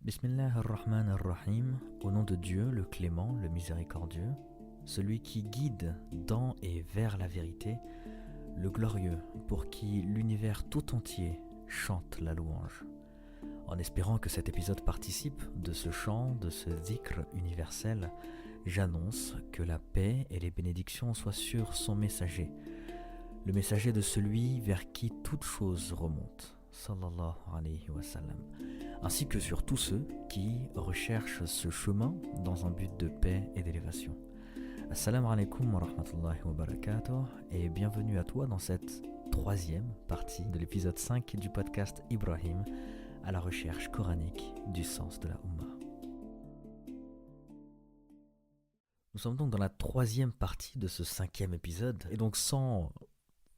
Bismillah ar-Rahman ar-Rahim, au nom de Dieu, le clément, le miséricordieux, celui qui guide dans et vers la vérité, le glorieux, pour qui l'univers tout entier chante la louange. En espérant que cet épisode participe de ce chant, de ce dhikr universel, j'annonce que la paix et les bénédictions soient sur son messager, le messager de celui vers qui toute chose remonte, sallallahu alayhi wa sallam, ainsi que sur tous ceux qui recherchent ce chemin dans un but de paix et d'élévation. Assalamu alaikum wa rahmatullahi wa barakatuh et bienvenue à toi dans cette troisième partie de l'épisode 5 du podcast Ibrahim à la recherche coranique du sens de la Ummah. Nous sommes donc dans la troisième partie de ce cinquième épisode et donc sans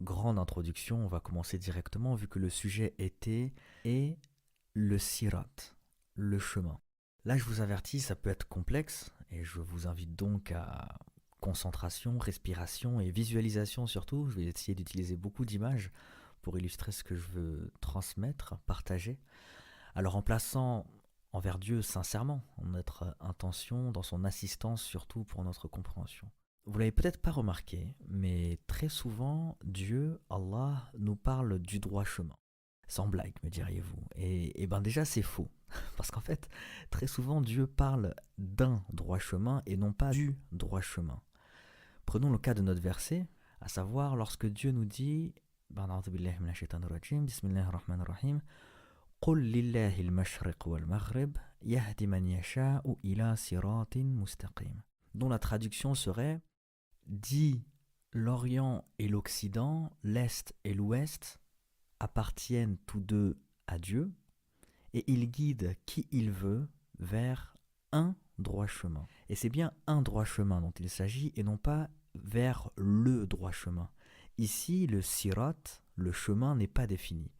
grande introduction, on va commencer directement vu que le sujet était et le sirat, le chemin. Là je vous avertis, ça peut être complexe et je vous invite donc à concentration, respiration et visualisation surtout. Je vais essayer d'utiliser beaucoup d'images pour illustrer ce que je veux transmettre, partager. Alors en plaçant envers Dieu sincèrement, en notre intention, dans son assistance surtout pour notre compréhension. Vous l'avez peut-être pas remarqué, mais très souvent Dieu, Allah, nous parle du droit chemin. Sans blague, me diriez-vous. Et ben déjà c'est faux. Parce qu'en fait, très souvent Dieu parle d'un droit chemin et non pas du droit chemin. Prenons le cas de notre verset, à savoir lorsque Dieu nous dit Bismillahirrahmanirrahim Qul lillahi al-mashriq wal-maghrib yahdi man yasha'u ila siratin mustaqim, dont la traduction serait dit l'Orient et l'Occident, l'Est et l'Ouest appartiennent tous deux à Dieu et il guide qui il veut vers un droit chemin. Et c'est bien un droit chemin dont il s'agit et non pas vers le droit chemin. Ici, le sirat, le chemin, n'est pas défini.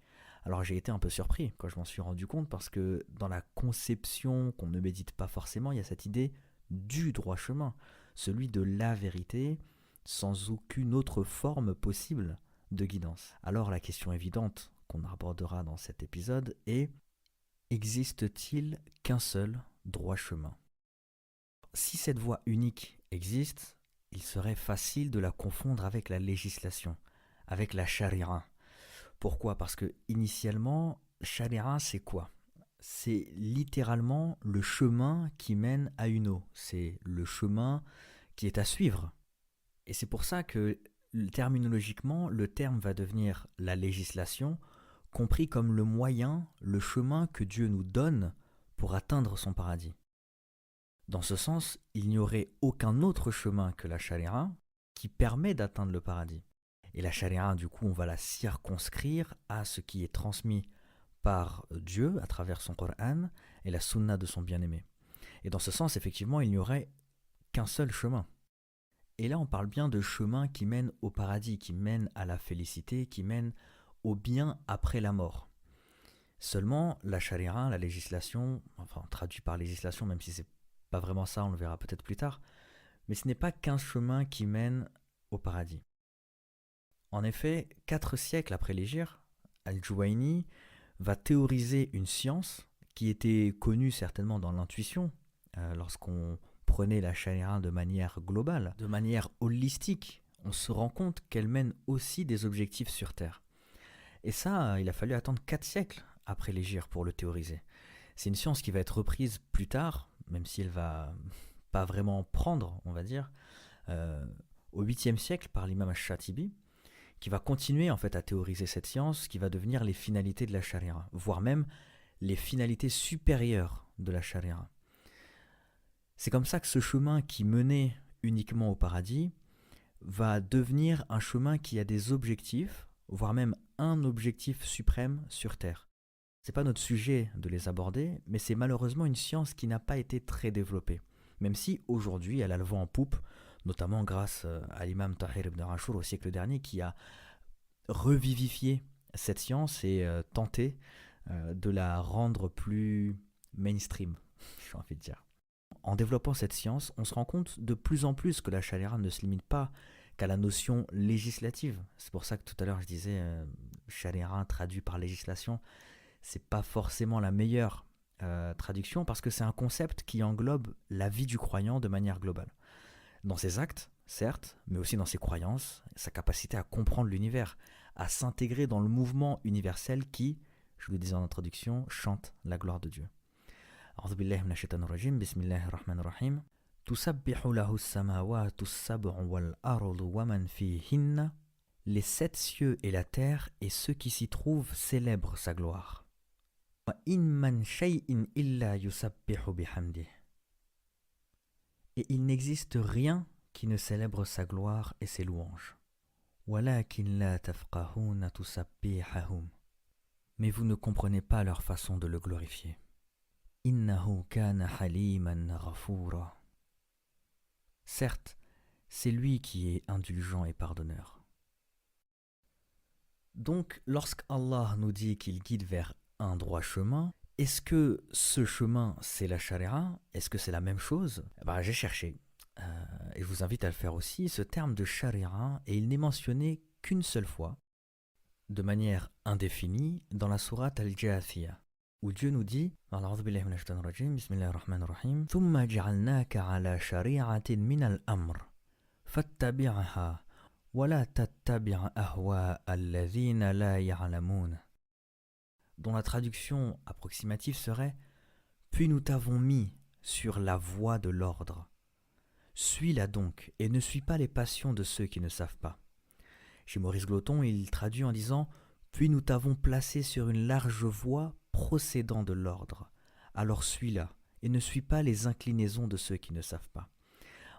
Alors j'ai été un peu surpris quand je m'en suis rendu compte parce que dans la conception qu'on ne médite pas forcément, il y a cette idée du droit chemin, celui de la vérité, sans aucune autre forme possible de guidance. Alors la question évidente qu'on abordera dans cet épisode est: existe-t-il qu'un seul droit chemin ? Si cette voie unique existe, il serait facile de la confondre avec la législation, avec la charia. Pourquoi ? Parce que initialement, charia c'est quoi ? C'est littéralement le chemin qui mène à une eau. C'est le chemin qui est à suivre. Et c'est pour ça que terminologiquement, le terme va devenir la législation, compris comme le moyen, le chemin que Dieu nous donne pour atteindre son paradis. Dans ce sens, il n'y aurait aucun autre chemin que la charia qui permet d'atteindre le paradis. Et la charia, du coup, on va la circonscrire à ce qui est transmis par Dieu à travers son Coran et la sunna de son bien-aimé. Et dans ce sens, effectivement, il n'y aurait qu'un seul chemin. Et là, on parle bien de chemin qui mène au paradis, qui mène à la félicité, qui mène au bien après la mort. Seulement, la charia, la législation, enfin traduit par législation, même si c'est pas vraiment ça, on le verra peut-être plus tard, mais ce n'est pas qu'un chemin qui mène au paradis. En effet, 4 siècles après l'Hégire, Al-Juwayni va théoriser une science qui était connue certainement dans l'intuition, lorsqu'on prenait la charia de manière globale, de manière holistique, on se rend compte qu'elle mène aussi des objectifs sur Terre. Et ça, il a fallu attendre 4 siècles après l'Hégire pour le théoriser. C'est une science qui va être reprise plus tard, même si elle va pas vraiment prendre, on va dire, au 8e siècle par l'imam al-Shatibi, qui va continuer en fait à théoriser cette science, qui va devenir les finalités de la charia, voire même les finalités supérieures de la charia. C'est comme ça que ce chemin qui menait uniquement au paradis va devenir un chemin qui a des objectifs, voire même un objectif suprême sur Terre. C'est pas notre sujet de les aborder, mais c'est malheureusement une science qui n'a pas été très développée, même si aujourd'hui elle a le vent en poupe, notamment grâce à l'imam Tahir ibn Ashur au siècle dernier qui a revivifié cette science et tenté de la rendre plus mainstream, j'ai envie de dire. En développant cette science, on se rend compte de plus en plus que la charia ne se limite pas qu'à la notion législative. C'est pour ça que tout à l'heure je disais charia traduit par législation, c'est pas forcément la meilleure traduction parce que c'est un concept qui englobe la vie du croyant de manière globale. Dans ses actes, certes, mais aussi dans ses croyances, sa capacité à comprendre l'univers, à s'intégrer dans le mouvement universel qui, je vous le disais en introduction, chante la gloire de Dieu. أعوذ بالله من الشيطان الرجيم بسم الله الرحمن الرحيم تسبح له السماوات السبع والأرض ومن فيهن. Les 7 cieux et la terre et ceux qui s'y trouvent célèbrent sa gloire. وَإِن مَّن شَيْءٍ إِلَّا يُسَبِّحُ بِحَمْدِهِ. Et il n'existe rien qui ne célèbre sa gloire et ses louanges. وَلَكِنْ لَا تَفْقَهُونَ تُسَبِّحَهُمْ. Mais vous ne comprenez pas leur façon de le glorifier. إِنَّهُ كَانَ حَلِيمًا غَفُورًا. Certes, c'est lui qui est indulgent et pardonneur. Donc, lorsqu'Allah nous dit qu'il guide vers un droit chemin, est-ce que ce chemin, c'est la charia? Est-ce que c'est la même chose? J'ai cherché, et je vous invite à le faire aussi, ce terme de charia, et il n'est mentionné qu'une seule fois, de manière indéfinie, dans la sourate Al-Jathiyah, où Dieu nous dit, Bismillahir-Rahmanir-Rahim, ثُمَّ جَعَلْنَاكَ عَلَى شَرِيعَةٍ مِنَ الْأَمْرِ فَاتَّبِعْهَا وَلَا تَتَّبِعْ أَهْوَاءَ الَّذِينَ لَا يَعْلَمُونَ. Dont la traduction approximative serait « Puis nous t'avons mis sur la voie de l'ordre. Suis-la donc et ne suis pas les passions de ceux qui ne savent pas. » Chez Maurice Gloton, il traduit en disant « Puis nous t'avons placé sur une large voie procédant de l'ordre. Alors suis-la et ne suis pas les inclinaisons de ceux qui ne savent pas. »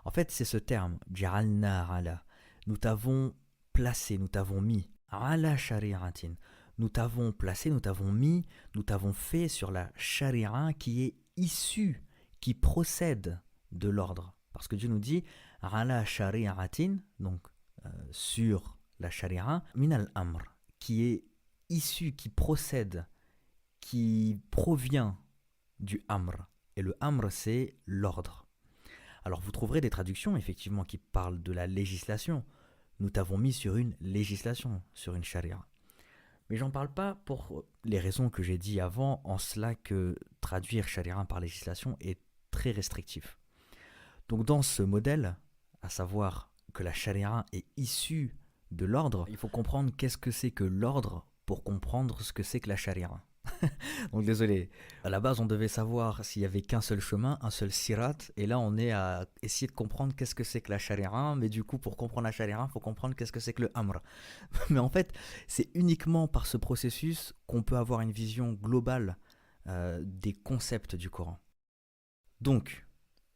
En fait, c'est ce terme « Ja'alna ala ». Nous t'avons placé, nous t'avons mis « ala shari'atin ». Nous t'avons placé, nous t'avons mis, nous t'avons fait sur la charia qui est issue, qui procède de l'ordre. Parce que Dieu nous dit « ala shari'atin », donc sur la charia, « min al-amr », qui est issue, qui procède, qui provient du amr. Et le amr, c'est l'ordre. Alors vous trouverez des traductions effectivement qui parlent de la législation. Nous t'avons mis sur une législation, sur une charia. Mais j'en parle pas pour les raisons que j'ai dit avant, en cela que traduire charia par législation est très restrictif. Donc dans ce modèle, à savoir que la charia est issue de l'ordre, il faut comprendre qu'est-ce que c'est que l'ordre pour comprendre ce que c'est que la charia. Donc désolé, à la base on devait savoir s'il y avait qu'un seul chemin, un seul sirat, et là on est à essayer de comprendre qu'est-ce que c'est que la charia, mais du coup pour comprendre la charia, il faut comprendre qu'est-ce que c'est que le amr. Mais en fait, c'est uniquement par ce processus qu'on peut avoir une vision globale des concepts du Coran. Donc,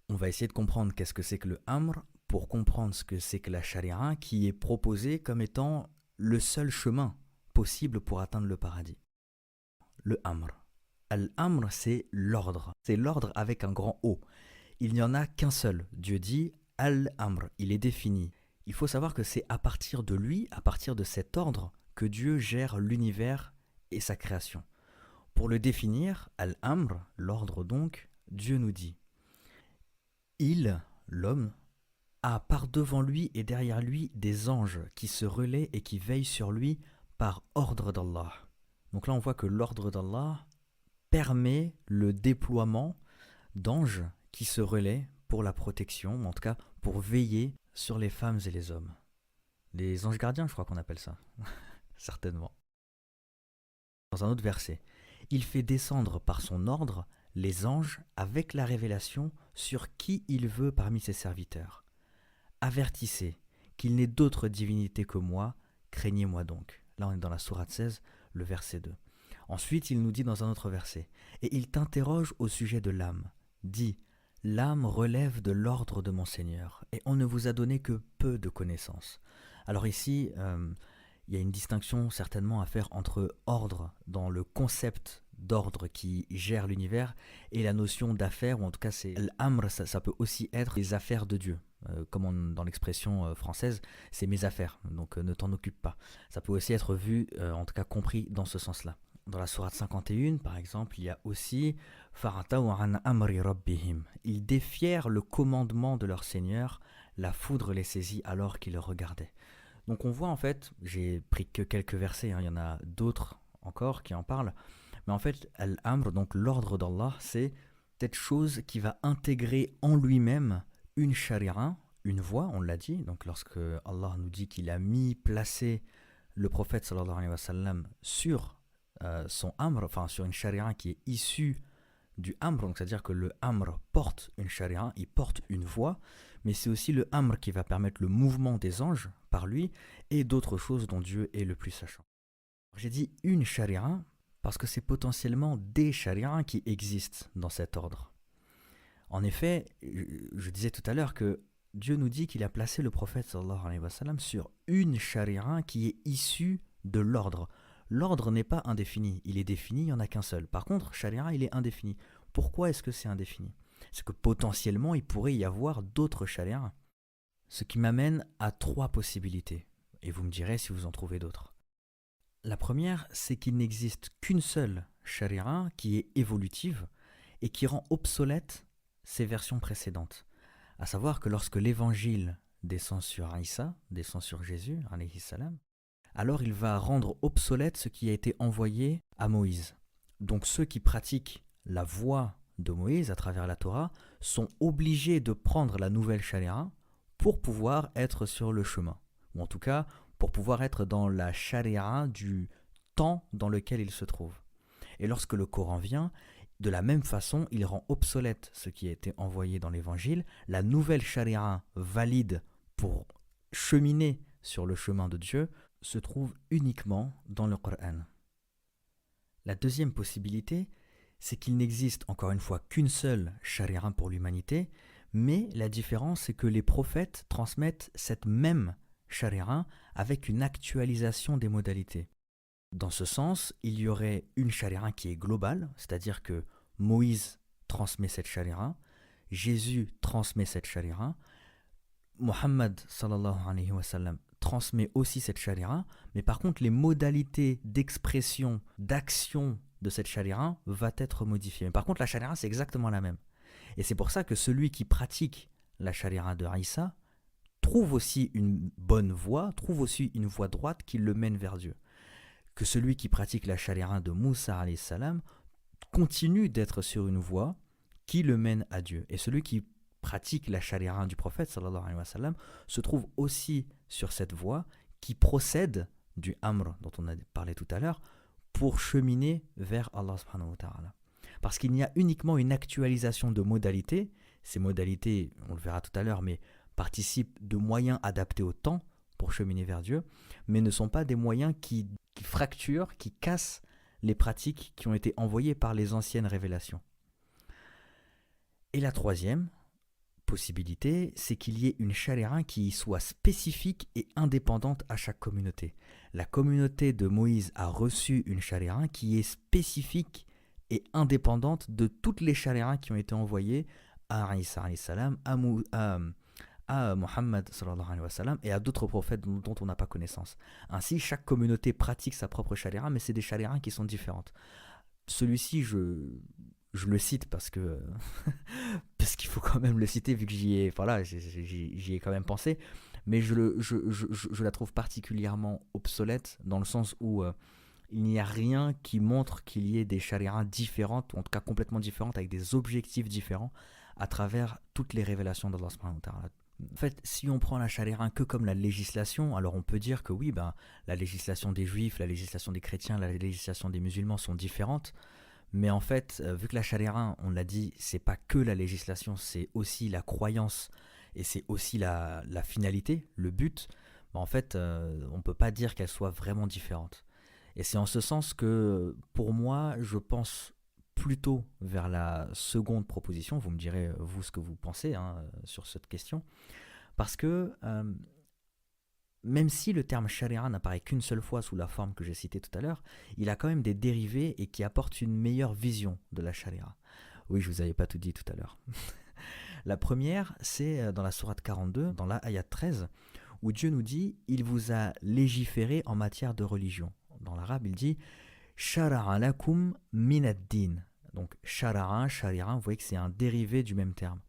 on va essayer de comprendre qu'est-ce que c'est que le amr pour comprendre ce que c'est que la charia qui est proposée comme étant le seul chemin possible pour atteindre le paradis. Le amr. Al-amr, c'est l'ordre. C'est l'ordre avec un grand O. Il n'y en a qu'un seul. Dieu dit Al-amr. Il est défini. Il faut savoir que c'est à partir de lui, à partir de cet ordre, que Dieu gère l'univers et sa création. Pour le définir, Al-amr, l'ordre donc, Dieu nous dit il, l'homme, a par devant lui et derrière lui des anges qui se relaient et qui veillent sur lui par ordre d'Allah. Donc là, on voit que l'ordre d'Allah permet le déploiement d'anges qui se relaient pour la protection, en tout cas pour veiller sur les femmes et les hommes. Les anges gardiens, je crois qu'on appelle ça. Certainement. Dans un autre verset, il fait descendre par son ordre les anges avec la révélation sur qui il veut parmi ses serviteurs. Avertissez qu'il n'est d'autre divinité que moi, craignez-moi donc. Là, on est dans la sourate 16, le verset 2. Ensuite, il nous dit dans un autre verset, et il t'interroge au sujet de l'âme. Dis, l'âme relève de l'ordre de mon Seigneur, et on ne vous a donné que peu de connaissances. Alors ici, il y a une distinction certainement à faire entre ordre dans le concept d'ordre qui gère l'univers et la notion d'affaires, ou en tout cas c'est l'amr, ça peut aussi être les affaires de Dieu. Comme dans l'expression française, c'est mes affaires, donc ne t'en occupe pas. Ça peut aussi être vu, en tout cas compris dans ce sens-là. Dans la sourate 51, par exemple, il y a aussi « Farataw an amri rabbihim » Ils défièrent le commandement de leur Seigneur, la foudre les saisit alors qu'ils le regardaient. Donc on voit en fait, j'ai pris que quelques versets, il y en a d'autres encore qui en parlent, Mais en fait, al-amr, donc l'ordre d'Allah, c'est cette chose qui va intégrer en lui-même une sharia, une voie, on l'a dit. Donc lorsque Allah nous dit qu'il a placé le prophète sallallahu alayhi wa sallam sur son amr, enfin sur une sharia qui est issue du amr, donc c'est-à-dire que le amr porte une sharia, il porte une voie, mais c'est aussi le amr qui va permettre le mouvement des anges par lui et d'autres choses dont Dieu est le plus sachant. J'ai dit une sharia parce que c'est potentiellement des sharias qui existent dans cet ordre. En effet, je disais tout à l'heure que Dieu nous dit qu'il a placé le prophète sallallahu alayhi wa sallam sur une sharia qui est issue de l'ordre. L'ordre n'est pas indéfini, il est défini, il n'y en a qu'un seul. Par contre, sharia, il est indéfini. Pourquoi est-ce que c'est indéfini? C'est que potentiellement, il pourrait y avoir d'autres sharias. Ce qui m'amène à 3 possibilités. Et vous me direz si vous en trouvez d'autres. La première, c'est qu'il n'existe qu'une seule sharia qui est évolutive et qui rend obsolète ses versions précédentes. À savoir que lorsque l'évangile descend sur Isa, descend sur Jésus, alayhi salam, alors il va rendre obsolète ce qui a été envoyé à Moïse. Donc ceux qui pratiquent la voie de Moïse à travers la Torah sont obligés de prendre la nouvelle sharia pour pouvoir être sur le chemin. Ou en tout cas, pour pouvoir être dans la sharia du temps dans lequel ils se trouvent. Et lorsque le Coran vient, de la même façon, il rend obsolète ce qui a été envoyé dans l'évangile. La nouvelle sharia valide pour cheminer sur le chemin de Dieu se trouve uniquement dans le Coran. La deuxième possibilité, c'est qu'il n'existe encore une fois qu'une seule sharia pour l'humanité, mais la différence c'est que les prophètes transmettent cette même sharia avec une actualisation des modalités. Dans ce sens, il y aurait une sharia qui est globale, c'est-à-dire que Moïse transmet cette sharia, Jésus transmet cette sharia, Muhammad sallallahu alayhi wa sallam transmet aussi cette sharia, mais par contre les modalités d'expression, d'action de cette sharia va être modifiées. Mais par contre la sharia c'est exactement la même. Et c'est pour ça que celui qui pratique la sharia de Isa trouve aussi une bonne voie, trouve aussi une voie droite qui le mène vers Dieu. Que celui qui pratique la sharia de Moussa alayhi salam continue d'être sur une voie qui le mène à Dieu. Et celui qui pratique la sharia du prophète sallallahu alayhi wa sallam se trouve aussi sur cette voie qui procède du amr dont on a parlé tout à l'heure pour cheminer vers Allah subhanahu wa ta'ala. Parce qu'il y a uniquement une actualisation de modalités. Ces modalités, on le verra tout à l'heure, mais participent de moyens adaptés au temps pour cheminer vers Dieu, mais ne sont pas des moyens qui fracturent, qui cassent les pratiques qui ont été envoyées par les anciennes révélations. Et la troisième possibilité, c'est qu'il y ait une sharia qui soit spécifique et indépendante à chaque communauté. La communauté de Moïse a reçu une sharia qui est spécifique et indépendante de toutes les sharias qui ont été envoyées à Isa alayhi salam, à Muhammad sallallahu alayhi wa sallam et à d'autres prophètes dont on n'a pas connaissance. Ainsi, chaque communauté pratique sa propre sharia, mais c'est des sharias qui sont différentes. Celui-ci, je le cite parce que parce qu'il faut quand même le citer vu que j'y ai quand même pensé, mais je la trouve particulièrement obsolète dans le sens où il n'y a rien qui montre qu'il y ait des sharias différentes, ou en tout cas complètement différentes, avec des objectifs différents à travers toutes les révélations d'Allah subhanahu wa ta'ala. En fait, si on prend la sharia que comme la législation, alors on peut dire que oui, la législation des juifs, la législation des chrétiens, la législation des musulmans sont différentes. Mais en fait, vu que la sharia, on l'a dit, c'est pas que la législation, c'est aussi la croyance et c'est aussi la finalité, le but, en fait, on peut pas dire qu'elles soient vraiment différentes. Et c'est en ce sens que, pour moi, je pense plutôt vers la seconde proposition. Vous me direz, vous, ce que vous pensez sur cette question. Parce que, même si le terme sharia n'apparaît qu'une seule fois sous la forme que j'ai citée tout à l'heure, il a quand même des dérivés et qui apportent une meilleure vision de la sharia. Oui, je vous avais pas tout dit tout à l'heure. La première, c'est dans la sourate 42, dans la ayat 13, où Dieu nous dit « Il vous a légiféré en matière de religion ». Dans l'arabe, il dit « Shara'a lakum minad-din ». Donc shara'a, sharia, vous voyez que c'est un dérivé du même terme.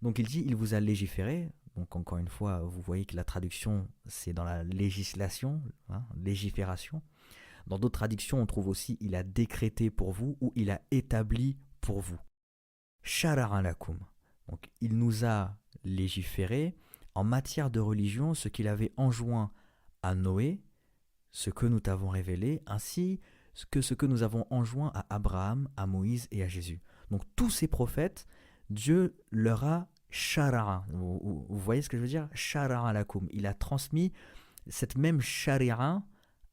Donc il dit « Il vous a légiféré ». Donc encore une fois, vous voyez que la traduction, c'est dans la législation, légifération. Dans d'autres traductions, on trouve aussi il a décrété pour vous ou il a établi pour vous. Shara'a lakum. Donc il nous a légiféré en matière de religion ce qu'il avait enjoint à Noé, ce que nous t'avons révélé, ainsi que ce que nous avons enjoint à Abraham, à Moïse et à Jésus. Donc tous ces prophètes, Dieu leur a shara'a. Vous voyez ce que je veux dire? Shara'a lakum. Il a transmis cette même shari'a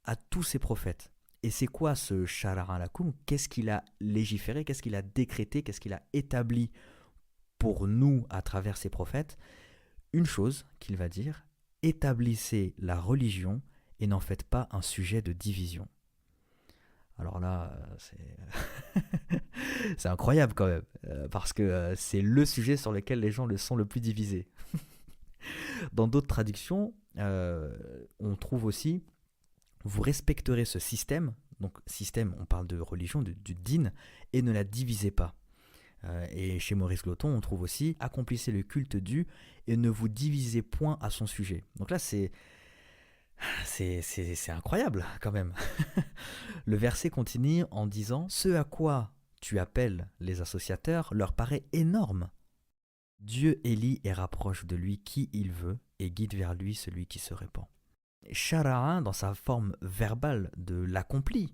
à tous ses prophètes. Et c'est quoi ce shara'a lakum? Qu'est-ce qu'il a légiféré? Qu'est-ce qu'il a décrété? Qu'est-ce qu'il a établi pour nous à travers ses prophètes? Une chose qu'il va dire: établissez la religion et n'en faites pas un sujet de division. Alors là, c'est incroyable quand même, parce que c'est le sujet sur lequel les gens le sont le plus divisés. Dans d'autres traductions, on trouve aussi: vous respecterez ce système, donc système, on parle de religion, du din, et ne la divisez pas. Et chez Maurice Gloton, on trouve aussi: accomplissez le culte dû et ne vous divisez point à son sujet. Donc là, c'est incroyable quand même. Le verset continue en disant: ce à quoi tu appelles les associateurs leur paraît énorme. Dieu élit et rapproche de lui qui il veut et guide vers lui celui qui se répand. Shara'a, dans sa forme verbale de l'accompli,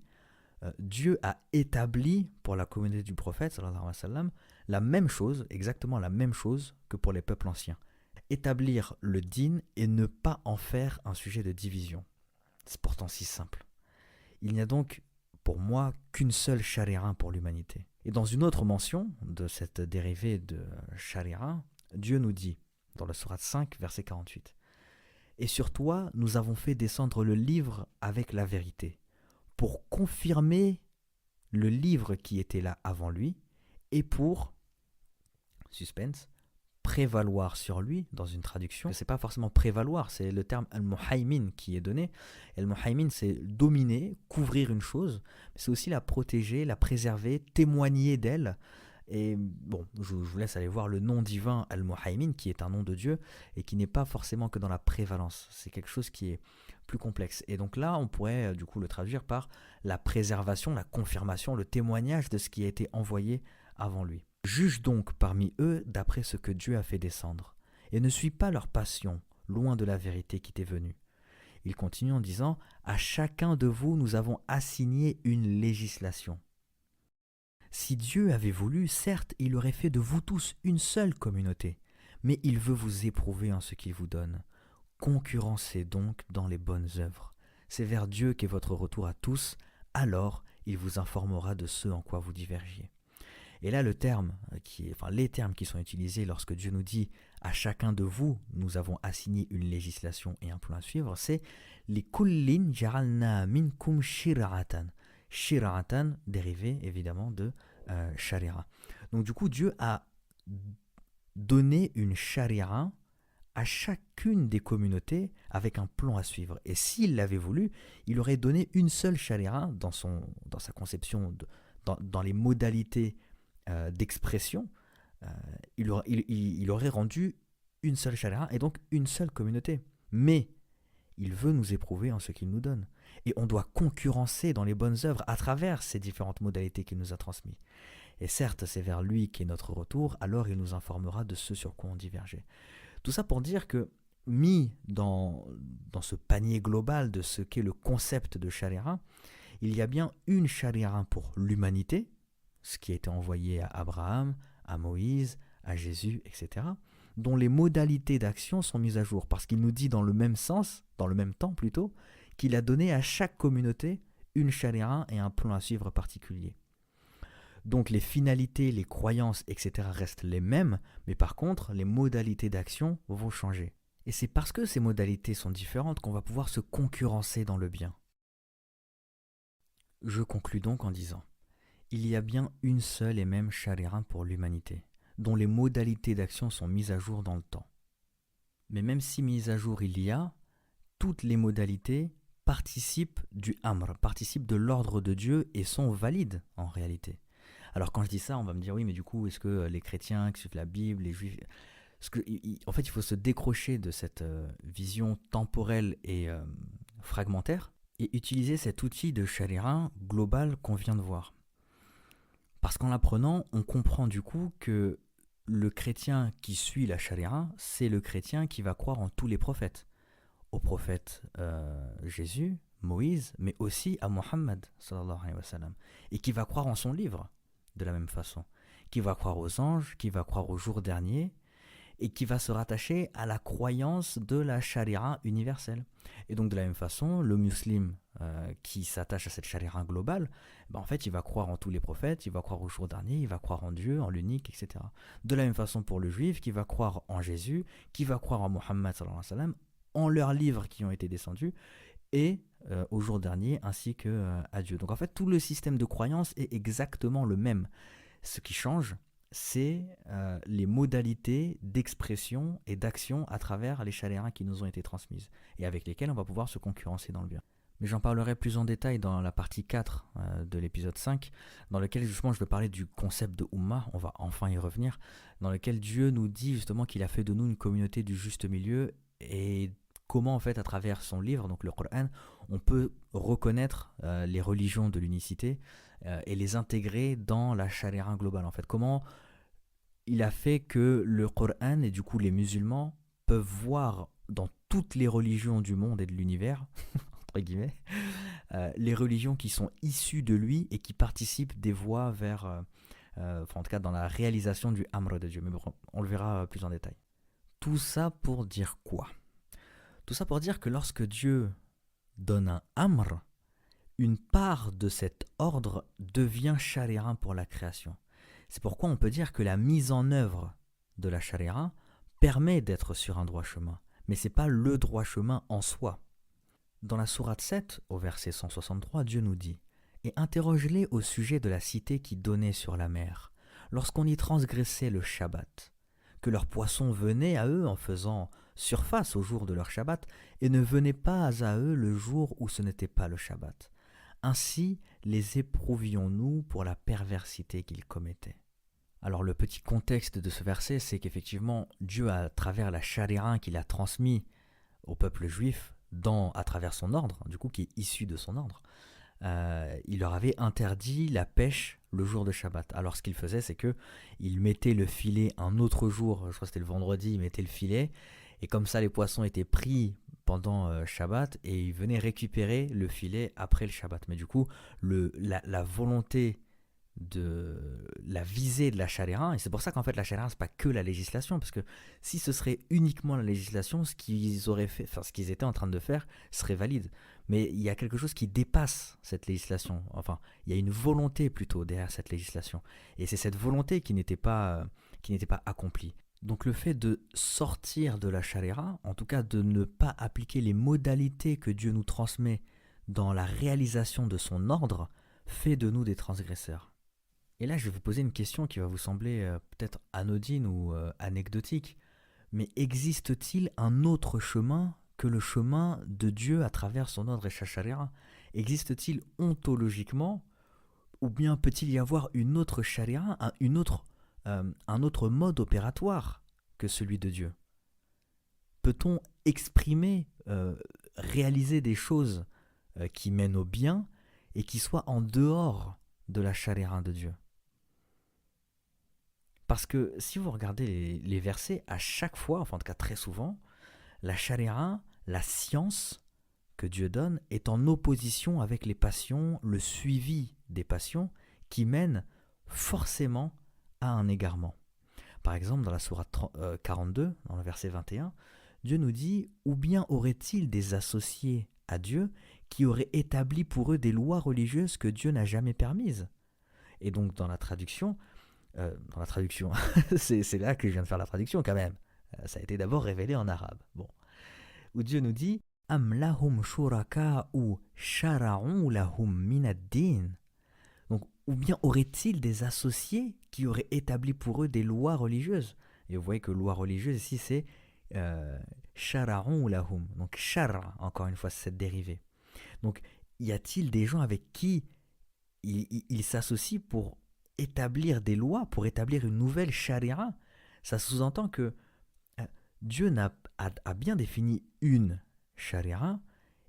Dieu a établi pour la communauté du prophète sallallahu alayhi wa sallam la même chose, exactement la même chose que pour les peuples anciens. Établir le din et ne pas en faire un sujet de division. C'est pourtant si simple. Il n'y a donc pour moi qu'une seule shari'a pour l'humanité. Et dans une autre mention de cette dérivée de shari'a, Dieu nous dit dans la sourate 5, verset 48: et sur toi, nous avons fait descendre le livre avec la vérité, pour confirmer le livre qui était là avant lui, et pour, suspense, prévaloir sur lui. Dans une traduction, c'est pas forcément prévaloir, c'est le terme al-muhaymin qui est donné. Et al-muhaymin, c'est dominer, couvrir une chose, mais c'est aussi la protéger, la préserver, témoigner d'elle. Et bon, je vous laisse aller voir le nom divin al-muhaymin, qui est un nom de Dieu et qui n'est pas forcément que dans la prévalence. C'est quelque chose qui est plus complexe. Et donc là, on pourrait du coup le traduire par la préservation, la confirmation, le témoignage de ce qui a été envoyé avant lui. Juge donc parmi eux d'après ce que Dieu a fait descendre, et ne suis pas leur passion, loin de la vérité qui t'est venue. Il continue en disant: à chacun de vous, nous avons assigné une législation. Si Dieu avait voulu, certes, il aurait fait de vous tous une seule communauté, mais il veut vous éprouver en ce qu'il vous donne. Concurrencez donc dans les bonnes œuvres. C'est vers Dieu qu'est votre retour à tous, alors il vous informera de ce en quoi vous divergiez. Et là, les termes qui sont utilisés lorsque Dieu nous dit: à chacun de vous, nous avons assigné une législation et un plan à suivre, c'est les kullin jaralna minkum shira'atan. Shira'atan, dérivé évidemment de shari'a. Donc du coup, Dieu a donné une shari'a à chacune des communautés avec un plan à suivre. Et s'il l'avait voulu, il aurait donné une seule shari'a dans sa conception, dans les modalités d'expression. Il aurait rendu une seule shari'a et donc une seule communauté. Mais il veut nous éprouver en ce qu'il nous donne. Et on doit concurrencer dans les bonnes œuvres à travers ces différentes modalités qu'il nous a transmises. Et certes, c'est vers lui qu'est notre retour, alors il nous informera de ce sur quoi on divergeait. Tout ça pour dire que, mis dans ce panier global de ce qu'est le concept de shari'a, il y a bien une shari'a pour l'humanité, ce qui a été envoyé à Abraham, à Moïse, à Jésus, etc., dont les modalités d'action sont mises à jour, parce qu'il nous dit dans le même sens, dans le même temps plutôt, qu'il a donné à chaque communauté une shari'a et un plan à suivre particulier. Donc les finalités, les croyances, etc. restent les mêmes, mais par contre, les modalités d'action vont changer. Et c'est parce que ces modalités sont différentes qu'on va pouvoir se concurrencer dans le bien. Je conclus donc en disant: il y a bien une seule et même shari'a pour l'humanité, dont les modalités d'action sont mises à jour dans le temps. Mais même si mise à jour il y a, toutes les modalités participent du amr, participent de l'ordre de Dieu et sont valides en réalité. Alors quand je dis ça, on va me dire: oui, mais du coup, est-ce que les chrétiens qui suivent la Bible, les juifs... En fait, il faut se décrocher de cette vision temporelle et fragmentaire et utiliser cet outil de charia global qu'on vient de voir. Parce qu'en l'apprenant, on comprend du coup que le chrétien qui suit la charia, c'est le chrétien qui va croire en tous les prophètes. Au prophète Jésus, Moïse, mais aussi à Mohammed, sallallahu alayhi wa sallam, et qui va croire en son livre, de la même façon, qui va croire aux anges, qui va croire au jour dernier, et qui va se rattacher à la croyance de la charia universelle. Et donc de la même façon, le musulman qui s'attache à cette charia globale, en fait il va croire en tous les prophètes, il va croire au jour dernier, il va croire en Dieu, en l'unique, etc. De la même façon pour le juif qui va croire en Jésus, qui va croire en Mohammed sallallahu alayhi wa sallam, en leurs livres qui ont été descendus, et au jour dernier, ainsi que à Dieu. Donc en fait, tout le système de croyance est exactement le même. Ce qui change, c'est les modalités d'expression et d'action à travers les chaléras qui nous ont été transmises, et avec lesquelles on va pouvoir se concurrencer dans le bien. Mais j'en parlerai plus en détail dans la partie 4 de l'épisode 5, dans lequel justement je vais parler du concept de Ummah, on va enfin y revenir, dans lequel Dieu nous dit justement qu'il a fait de nous une communauté du juste milieu, et comment en fait à travers son livre, donc le Coran, on peut reconnaître les religions de l'unicité et les intégrer dans la charia globale en fait. Comment il a fait que le Coran et du coup les musulmans peuvent voir dans toutes les religions du monde et de l'univers, entre guillemets, les religions qui sont issues de lui et qui participent des voies vers, enfin en tout cas dans la réalisation du Amr de Dieu. Mais bon, on le verra plus en détail. Tout ça pour dire quoi ? Tout ça pour dire que lorsque Dieu donne un Amr, une part de cet ordre devient charia pour la création. C'est pourquoi on peut dire que la mise en œuvre de la charia permet d'être sur un droit chemin, mais ce n'est pas le droit chemin en soi. Dans la sourate 7, au verset 163, Dieu nous dit « Et interroge-les au sujet de la cité qui donnait sur la mer, lorsqu'on y transgressait le Shabbat, que leurs poissons venaient à eux en faisant surface au jour de leur Shabbat et ne venaient pas à eux le jour où ce n'était pas le Shabbat. Ainsi les éprouvions-nous pour la perversité qu'ils commettaient. » Alors le petit contexte de ce verset, c'est qu'effectivement Dieu, à travers la charia qu'il a transmis au peuple juif, à travers son ordre, du coup qui est issu de son ordre, il leur avait interdit la pêche le jour de Shabbat. Alors ce qu'il faisait, c'est qu'il mettait le filet un autre jour, je crois que c'était le vendredi, il mettait le filet, et comme ça les poissons étaient pris pendant Shabbat, et ils venaient récupérer le filet après le Shabbat. Mais du coup, la volonté de la visée de la charia, et c'est pour ça qu'en fait la charia c'est pas que la législation, parce que si ce serait uniquement la législation, ce qu'ils auraient fait, enfin ce qu'ils étaient en train de faire serait valide. Mais il y a quelque chose qui dépasse cette législation. Enfin, il y a une volonté plutôt derrière cette législation, et c'est cette volonté qui n'était pas accomplie. Donc le fait de sortir de la charia, en tout cas de ne pas appliquer les modalités que Dieu nous transmet dans la réalisation de son ordre, fait de nous des transgresseurs. Et là, je vais vous poser une question qui va vous sembler peut-être anodine ou anecdotique, mais existe-t-il un autre chemin que le chemin de Dieu à travers son ordre et sa charia ? Existe-t-il ontologiquement, ou bien peut-il y avoir une autre charia, un autre mode opératoire que celui de Dieu ? Peut-on exprimer, réaliser des choses qui mènent au bien et qui soient en dehors de la charia de Dieu ? Parce que si vous regardez les versets, à chaque fois, enfin en tout cas très souvent, la charia, la science que Dieu donne, est en opposition avec les passions, le suivi des passions qui mènent forcément à un égarement. Par exemple, dans la sourate 42, dans le verset 21, Dieu nous dit « Ou bien aurait-il des associés à Dieu qui auraient établi pour eux des lois religieuses que Dieu n'a jamais permises ?» Et donc dans la traduction, c'est là que je viens de faire la traduction quand même. Ça a été d'abord révélé en arabe. Bon. Où Dieu nous dit Am lahum shuraka'u shara'u lahum min ad-din. Donc, ou bien aurait-il des associés qui auraient établi pour eux des lois religieuses ? Et vous voyez que loi religieuse ici c'est shara'u lahum. Donc shara, encore une fois, c'est cette dérivée. Donc, y a-t-il des gens avec qui ils s'associent pour établir des lois, pour établir une nouvelle charia ? Ça sous-entend que Dieu a bien défini une charia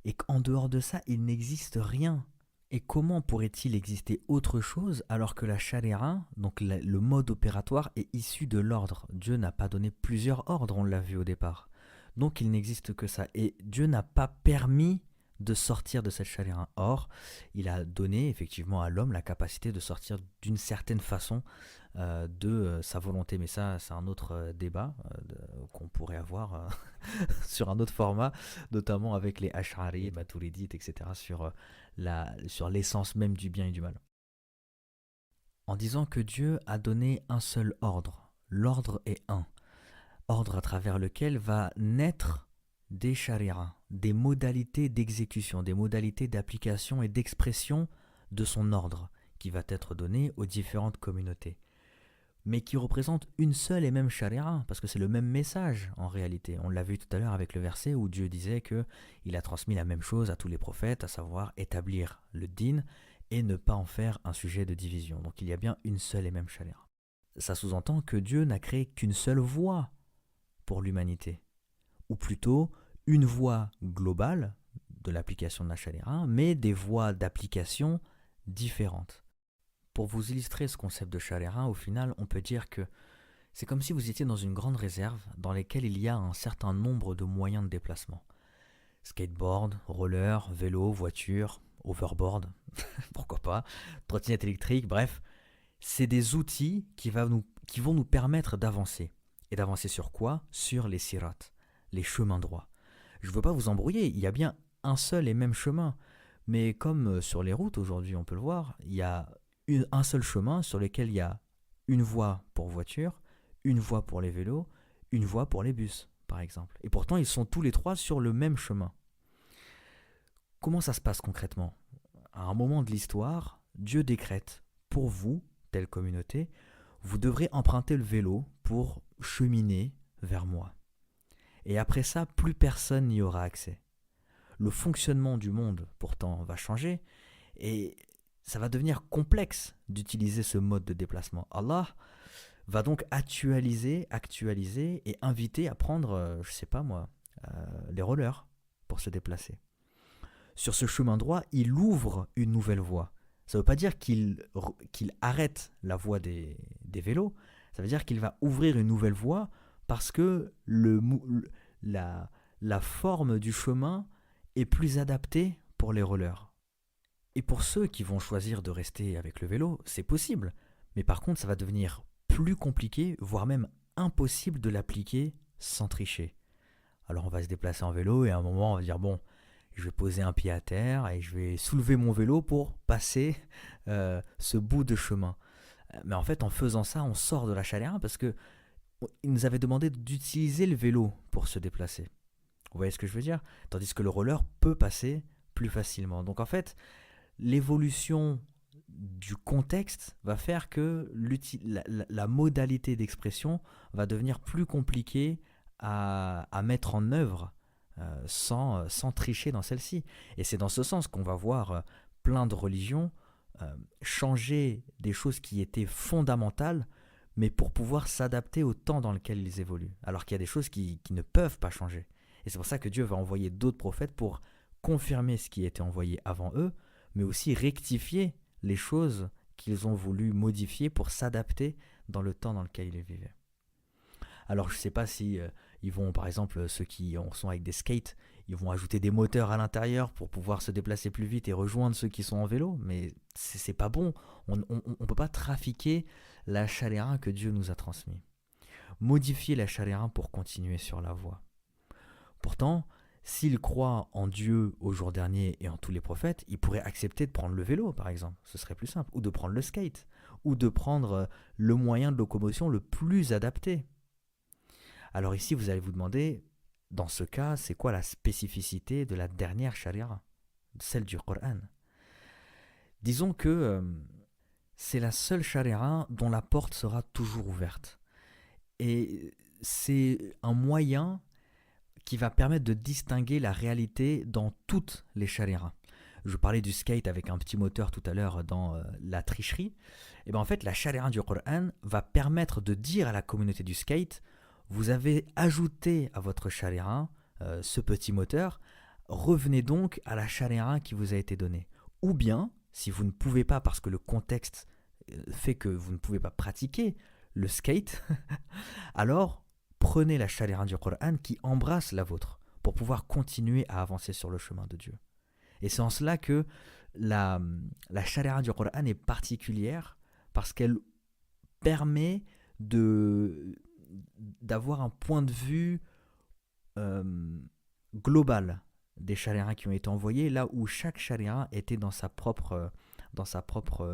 et qu'en dehors de ça, il n'existe rien. Et comment pourrait-il exister autre chose alors que la charia, donc le mode opératoire, est issu de l'ordre? Dieu n'a pas donné plusieurs ordres, on l'a vu au départ. Donc il n'existe que ça. Et Dieu n'a pas permis de sortir de cette charia. Or, il a donné effectivement à l'homme la capacité de sortir d'une certaine façon de sa volonté. Mais ça, c'est un autre débat qu'on pourrait avoir sur un autre format, notamment avec les Ash'ari, Maturidites, etc., sur l'essence même du bien et du mal. En disant que Dieu a donné un seul ordre, l'ordre est un, ordre à travers lequel va naître des shari'as, des modalités d'exécution, des modalités d'application et d'expression de son ordre, qui va être donné aux différentes communautés, mais qui représente une seule et même charia, parce que c'est le même message en réalité. On l'a vu tout à l'heure avec le verset où Dieu disait qu'il a transmis la même chose à tous les prophètes, à savoir établir le din et ne pas en faire un sujet de division. Donc il y a bien une seule et même charia. Ça sous-entend que Dieu n'a créé qu'une seule voie pour l'humanité, ou plutôt une voie globale de l'application de la charia, mais des voies d'application différentes. Pour vous illustrer ce concept de charia, au final, on peut dire que c'est comme si vous étiez dans une grande réserve dans laquelle il y a un certain nombre de moyens de déplacement. Skateboard, roller, vélo, voiture, overboard, pourquoi pas, trottinette électrique, bref. C'est des outils qui vont nous permettre d'avancer. Et d'avancer sur quoi? Sur les sirat, les chemins droits. Je ne veux pas vous embrouiller, il y a bien un seul et même chemin. Mais comme sur les routes aujourd'hui, on peut le voir, il y a un seul chemin sur lequel il y a une voie pour voiture, une voie pour les vélos, une voie pour les bus, par exemple. Et pourtant, ils sont tous les trois sur le même chemin. Comment ça se passe concrètement? À un moment de l'histoire, Dieu décrète, pour vous, telle communauté, vous devrez emprunter le vélo pour cheminer vers moi. Et après ça, plus personne n'y aura accès. Le fonctionnement du monde, pourtant, va changer, et ça va devenir complexe d'utiliser ce mode de déplacement. Allah va donc actualiser et inviter à prendre, je sais pas moi, les rollers pour se déplacer. Sur ce chemin droit, il ouvre une nouvelle voie. Ça ne veut pas dire qu'il arrête la voie des vélos, ça veut dire qu'il va ouvrir une nouvelle voie parce que la forme du chemin est plus adaptée pour les rollers. Et pour ceux qui vont choisir de rester avec le vélo, c'est possible. Mais par contre, ça va devenir plus compliqué, voire même impossible de l'appliquer sans tricher. Alors on va se déplacer en vélo et à un moment on va dire bon, je vais poser un pied à terre et je vais soulever mon vélo pour passer ce bout de chemin. Mais en fait, en faisant ça, on sort de la charia parce que il nous avait demandé d'utiliser le vélo pour se déplacer. Vous voyez ce que je veux dire? Tandis que le roller peut passer plus facilement. Donc en fait, l'évolution du contexte va faire que la modalité d'expression va devenir plus compliquée à mettre en œuvre sans tricher dans celle-ci. Et c'est dans ce sens qu'on va voir plein de religions changer des choses qui étaient fondamentales, mais pour pouvoir s'adapter au temps dans lequel ils évoluent. Alors qu'il y a des choses qui ne peuvent pas changer. Et c'est pour ça que Dieu va envoyer d'autres prophètes pour confirmer ce qui était envoyé avant eux, mais aussi rectifier les choses qu'ils ont voulu modifier pour s'adapter dans le temps dans lequel ils vivaient. Alors je ne sais pas si ils vont, par exemple, ceux qui sont avec des skates, ils vont ajouter des moteurs à l'intérieur pour pouvoir se déplacer plus vite et rejoindre ceux qui sont en vélo, mais c'est pas bon. On ne peut pas trafiquer la charia que Dieu nous a transmise. Modifier la charia pour continuer sur la voie. Pourtant, s'il croit en Dieu au jour dernier et en tous les prophètes, il pourrait accepter de prendre le vélo, par exemple. Ce serait plus simple. Ou de prendre le skate. Ou de prendre le moyen de locomotion le plus adapté. Alors ici, vous allez vous demander, dans ce cas, c'est quoi la spécificité de la dernière charia, celle du Coran? Disons que c'est la seule charia dont la porte sera toujours ouverte. Et c'est un moyen qui va permettre de distinguer la réalité dans toutes les chariras. Je parlais du skate avec un petit moteur tout à l'heure dans la tricherie. Et bien en fait, la charia du Coran va permettre de dire à la communauté du skate, vous avez ajouté à votre charia ce petit moteur, revenez donc à la charia qui vous a été donnée. Ou bien, si vous ne pouvez pas, parce que le contexte fait que vous ne pouvez pas pratiquer le skate, alors prenez la charia du Coran qui embrasse la vôtre pour pouvoir continuer à avancer sur le chemin de Dieu. Et c'est en cela que la charia du Coran est particulière parce qu'elle permet d'avoir un point de vue global des shari'as qui ont été envoyés, là où chaque shari'a était dans sa propre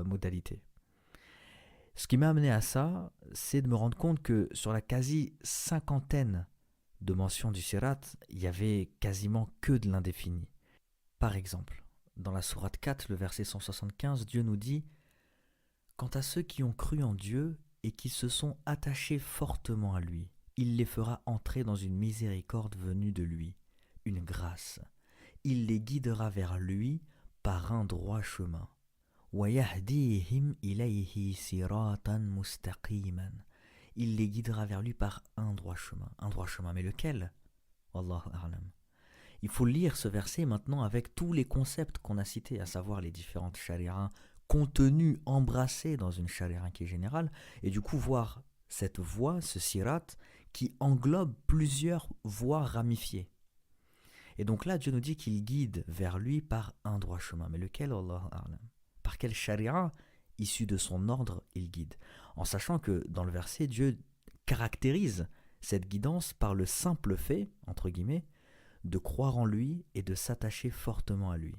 modalité. Ce qui m'a amené à ça, c'est de me rendre compte que sur la quasi-cinquantaine de mentions du Sirat, il y avait quasiment que de l'indéfini. Par exemple, dans la sourate 4, le verset 175, Dieu nous dit « Quant à ceux qui ont cru en Dieu et qui se sont attachés fortement à lui, il les fera entrer dans une miséricorde venue de lui, une grâce. Il les guidera vers lui par un droit chemin. وَيَهْدِيهِمْ إِلَيْهِ صِرَاطًا مُسْتَقِيمًا. Il les guidera vers lui par un droit chemin. Un droit chemin, mais lequel? Wallahu a'lam. Il faut lire ce verset maintenant avec tous les concepts qu'on a cités, à savoir les différentes shari'as contenues, embrassées dans une shari'a qui est générale, et du coup voir cette voie, ce sirat, qui englobe plusieurs voies ramifiées. Et donc là, Dieu nous dit qu'il guide vers lui par un droit chemin. Mais lequel, Allah a'lam? Par quelle charia, issue de son ordre, il guide? En sachant que dans le verset, Dieu caractérise cette guidance par le simple fait, entre guillemets, de croire en lui et de s'attacher fortement à lui.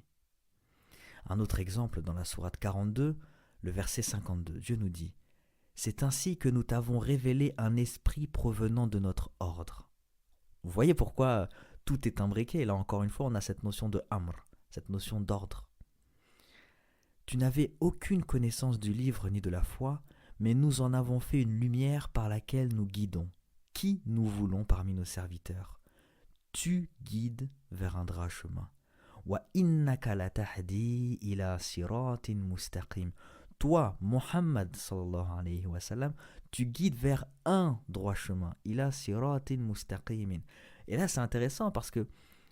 Un autre exemple dans la sourate 42, le verset 52, Dieu nous dit « C'est ainsi que nous t'avons révélé un esprit provenant de notre ordre. » Vous voyez pourquoi tout est imbriqué. Là encore une fois, on a cette notion de amr, cette notion d'ordre. Tu n'avais aucune connaissance du livre ni de la foi, mais nous en avons fait une lumière par laquelle nous guidons, qui nous voulons parmi nos serviteurs. Tu guides vers un droit chemin. Wa innaka latahdi ila siratin mustaqim. Toi, Muhammad sallallahu alayhi wa sallam, tu guides vers un droit chemin. Ila siratin mustaqimin. Et là, c'est intéressant parce que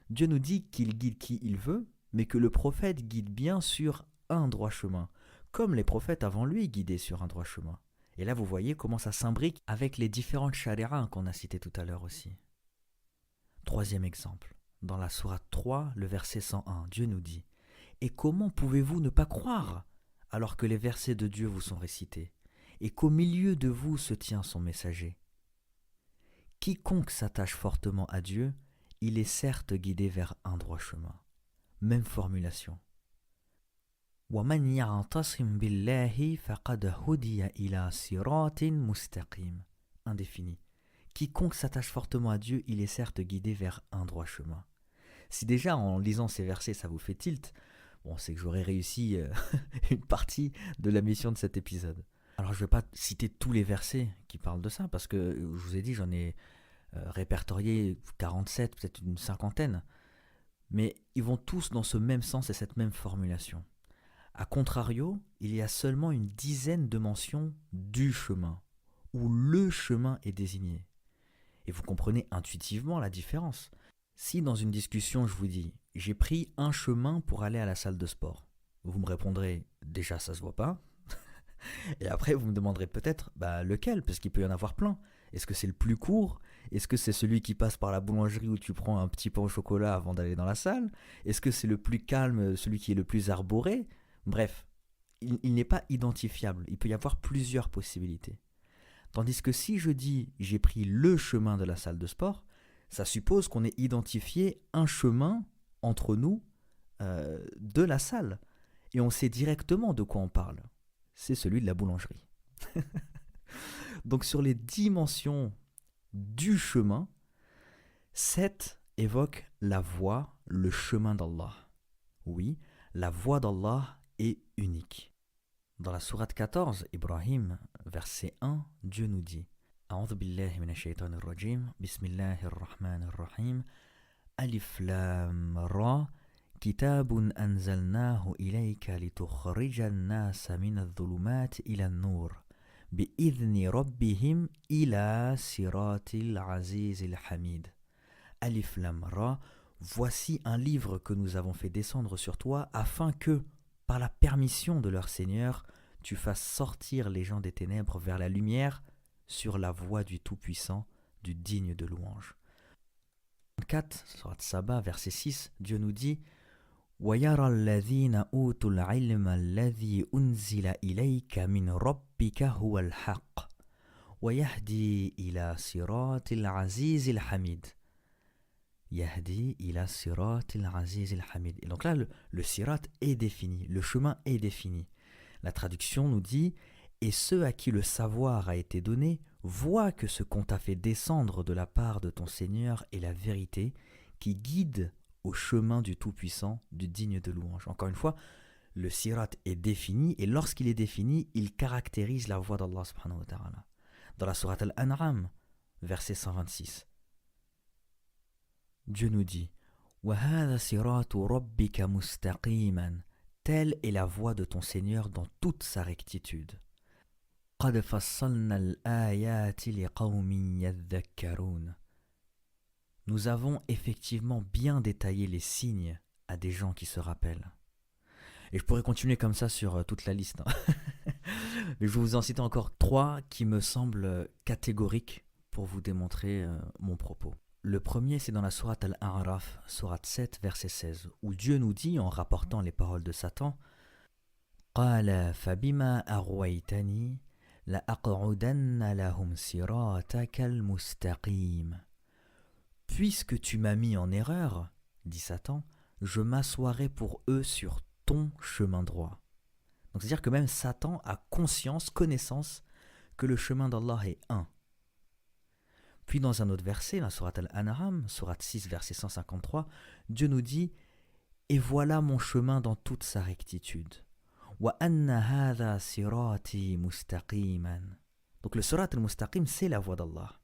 Dieu nous dit qu'il guide qui il veut, mais que le prophète guide bien sur un droit chemin, comme les prophètes avant lui guidaient sur un droit chemin. Et là, vous voyez comment ça s'imbrique avec les différentes shari'as qu'on a citées tout à l'heure aussi. Troisième exemple, dans la sourate 3, le verset 101, Dieu nous dit « Et comment pouvez-vous ne pas croire alors que les versets de Dieu vous sont récités, et qu'au milieu de vous se tient son messager ? Quiconque s'attache fortement à Dieu, il est certes guidé vers un droit chemin. » Même formulation. وَمَنْ يَعْتَصِمْ بِاللَّهِ فَقَدْ هُدِيَ إِلَى صِرَاطٍ مُسْتَقِيمٍ. Indéfini. Quiconque s'attache fortement à Dieu, il est certes guidé vers un droit chemin. Si déjà en lisant ces versets ça vous fait tilt, bon, c'est que j'aurais réussi une partie de la mission de cet épisode. Alors je ne vais pas citer tous les versets qui parlent de ça, parce que je vous ai dit, j'en ai répertorié 47, peut-être une cinquantaine, mais ils vont tous dans ce même sens et cette même formulation. A contrario, il y a seulement une dizaine de mentions du chemin, où le chemin est désigné. Et vous comprenez intuitivement la différence. Si dans une discussion je vous dis « j'ai pris un chemin pour aller à la salle de sport », vous me répondrez « déjà ça se voit pas ». Et après vous me demanderez peut-être « lequel ?» parce qu'il peut y en avoir plein. Est-ce que c'est le plus court? Est-ce que c'est celui qui passe par la boulangerie où tu prends un petit pain au chocolat avant d'aller dans la salle? Est-ce que c'est le plus calme, celui qui est le plus arboré? Bref, il n'est pas identifiable. Il peut y avoir plusieurs possibilités. Tandis que si je dis « j'ai pris le chemin de la salle de sport », ça suppose qu'on ait identifié un chemin entre nous de la salle. Et on sait directement de quoi on parle. C'est celui de la boulangerie. Donc sur les dimensions du chemin, 7 évoque la voie, le chemin d'Allah. Oui, la voie d'Allah est unique. Dans la sourate 14, Ibrahim, verset 1, Dieu nous dit A'udhu billahi minash shaitanir rajim, bismillahir rahmanir rahim, alif lam ra, kitabun anzalnahu ilayka litukhrijan nasa minadh dhulumat ila an-nur, bi'idhni rabbihim ila siratil azizil hamid. Alif lam ra, voici un livre que nous avons fait descendre sur toi afin que, par la permission de leur Seigneur, tu fasses sortir les gens des ténèbres vers la lumière sur la voie du Tout-Puissant, du digne de louange. 4, Surat Saba, verset 6, Dieu nous dit وَيَرَى الَّذِينَ أُوتُوا الْعِلْمَ الَّذِي أُنزِلَ إِلَيْكَ مِنْ رَبِّكَ هُوَ الْحَقُّ وَيَهْدِي إِلَى صِرَاطِ الْعَزِيزِ الْحَمِيدِ. Yahdi ila sirat al-aziz al-hamid. Et donc là, le sirat est défini, le chemin est défini. La traduction nous dit « Et ceux à qui le savoir a été donné voient que ce qu'on t'a fait descendre de la part de ton Seigneur est la vérité qui guide au chemin du Tout-Puissant, du digne de louange. » Encore une fois, le sirat est défini et lorsqu'il est défini, il caractérise la voie d'Allah subhanahu wa ta'ala. Dans la sourate Al-An'am, verset 126, Dieu nous dit وَهَذَا صِرَاطُ رَبِّكَ مُسْتَقِيمًا. Telle est la voie de ton Seigneur dans toute sa rectitude. قَدْ فَصَّلْنَا الْآيَاتِ لِقَوْمٍ يَذَّكَّرُونَ. Nous avons effectivement bien détaillé les signes à des gens qui se rappellent. Et je pourrais continuer comme ça sur toute la liste. Mais je vais vous en citer encore 3 qui me semblent catégoriques pour vous démontrer mon propos. Le premier, c'est dans la sourate Al-A'raf, sourate 7, verset 16, où Dieu nous dit, en rapportant les paroles de Satan, قَالَ فَبِمَا أَغْوَيْتَنِي لَأَقْعُدَنَّ لَهُمْ صِرَاطَكَ الْمُسْتَقِيمَ. Puisque tu m'as mis en erreur, dit Satan, je m'assoirai pour eux sur ton chemin droit. Donc c'est-à-dire que même Satan a conscience, connaissance que le chemin d'Allah est un. Puis dans un autre verset, la sourate Al-An'am, sourate 6, verset 153, Dieu nous dit « Et voilà mon chemin dans toute sa rectitude. Wa anna hadha sirati mustaqiman. » Donc le sirat al-mustaqim, c'est la voie d'Allah.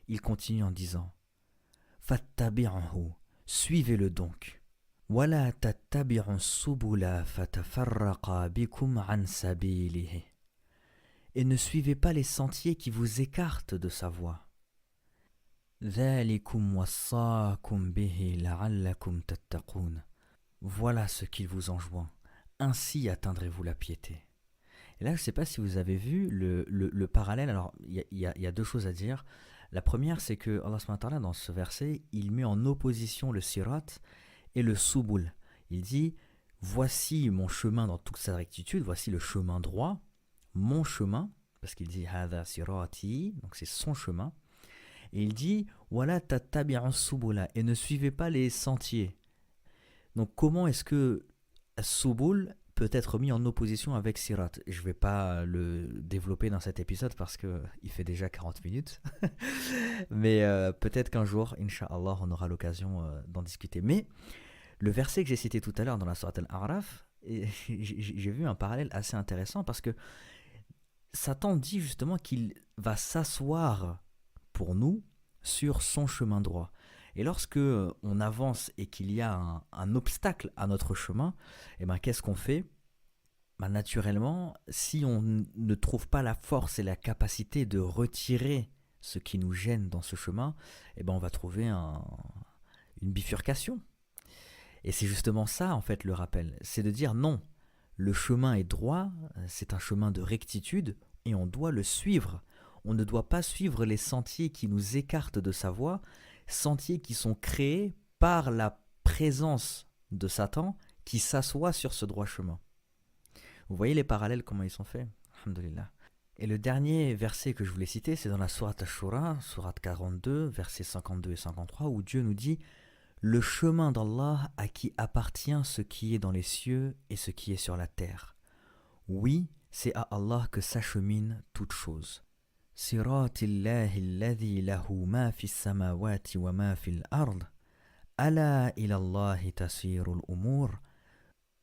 Il continue en disant « Fattabi'uhu, suivez-le donc. Wa la tattabi'u subula fatafarraqa bikum an sabilihi. » Et ne suivez pas les sentiers qui vous écartent de sa voie. ذَلِكُمْ وَصَّاكُمْ بِهِ لَعَلَّكُمْ تَتَّقُونَ. Voilà ce qu'il vous enjoint. Ainsi atteindrez-vous la piété. Et là, je ne sais pas si vous avez vu le parallèle. Alors, il y a 2 choses à dire. La première, c'est que Allah subhanahu wa ta'ala, dans ce verset, il met en opposition le sirat et le subul. Il dit, voici mon chemin dans toute sa rectitude, voici le chemin droit, mon chemin, parce qu'il dit hadha sirati, donc c'est son chemin. Et il dit wala tattabi'u subula, et ne suivez pas les sentiers. Donc comment est-ce que subul peut être mis en opposition avec sirat? Je ne vais pas le développer dans cet épisode parce qu'il fait déjà 40 minutes. Mais peut-être qu'un jour, Inch'Allah, on aura l'occasion d'en discuter. Mais le verset que j'ai cité tout à l'heure dans la sourate Al-A'raf, j'ai vu un parallèle assez intéressant parce que Satan dit justement qu'il va s'asseoir pour nous sur son chemin droit. Et lorsque on avance et qu'il y a un obstacle à notre chemin, eh ben, qu'est-ce qu'on fait? Naturellement, si on ne trouve pas la force et la capacité de retirer ce qui nous gêne dans ce chemin, eh ben, on va trouver une bifurcation. Et c'est justement ça, en fait, le rappel. C'est de dire non, le chemin est droit, c'est un chemin de rectitude et on doit le suivre. On ne doit pas suivre les sentiers qui nous écartent de sa voie, sentiers qui sont créés par la présence de Satan qui s'assoit sur ce droit chemin. Vous voyez les parallèles, comment ils sont faits? Alhamdulillah. Et le dernier verset que je voulais citer, c'est dans la sourate Ash-Shura, sourate 42, versets 52 et 53, où Dieu nous dit « Le chemin d'Allah à qui appartient ce qui est dans les cieux et ce qui est sur la terre. Oui, c'est à Allah que s'achemine toute chose. » صراط الله الذي له ما في السماوات وما في الأرض ألا إلى الله تسير الأمور.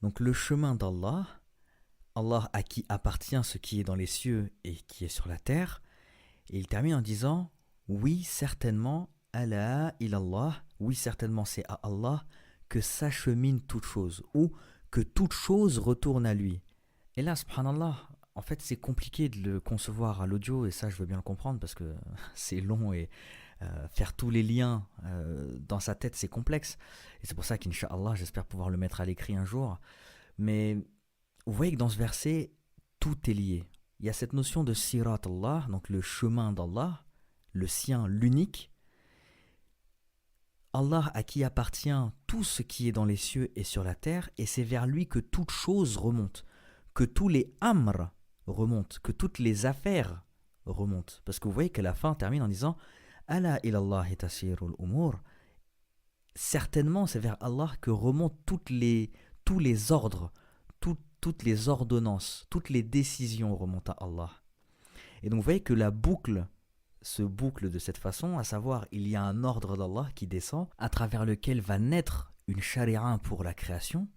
Donc le chemin d'Allah, Allah à qui appartient ce qui est dans les cieux et qui est sur la terre. Et il termine en disant oui certainement Ala ilallah, oui certainement c'est à Allah que s'achemine toute chose ou que toute chose retourne à lui. Et là subhanallah, en fait, c'est compliqué de le concevoir à l'audio, et ça, je veux bien le comprendre parce que c'est long et faire tous les liens dans sa tête, c'est complexe. Et c'est pour ça qu'Inch'Allah, j'espère pouvoir le mettre à l'écrit un jour. Mais vous voyez que dans ce verset, tout est lié. Il y a cette notion de Sirat Allah, donc le chemin d'Allah, le sien, l'unique. Allah à qui appartient tout ce qui est dans les cieux et sur la terre, et c'est vers lui que toute chose remonte, que tous les amrs remontent, que toutes les affaires remontent. Parce que vous voyez que la fin termine en disant Ala ilallahi tasirul umur. Certainement, c'est vers Allah que remontent tous les ordres, toutes les ordonnances, toutes les décisions remontent à Allah. Et donc vous voyez que la boucle se boucle de cette façon, à savoir il y a un ordre d'Allah qui descend, à travers lequel va naître une charia pour la création,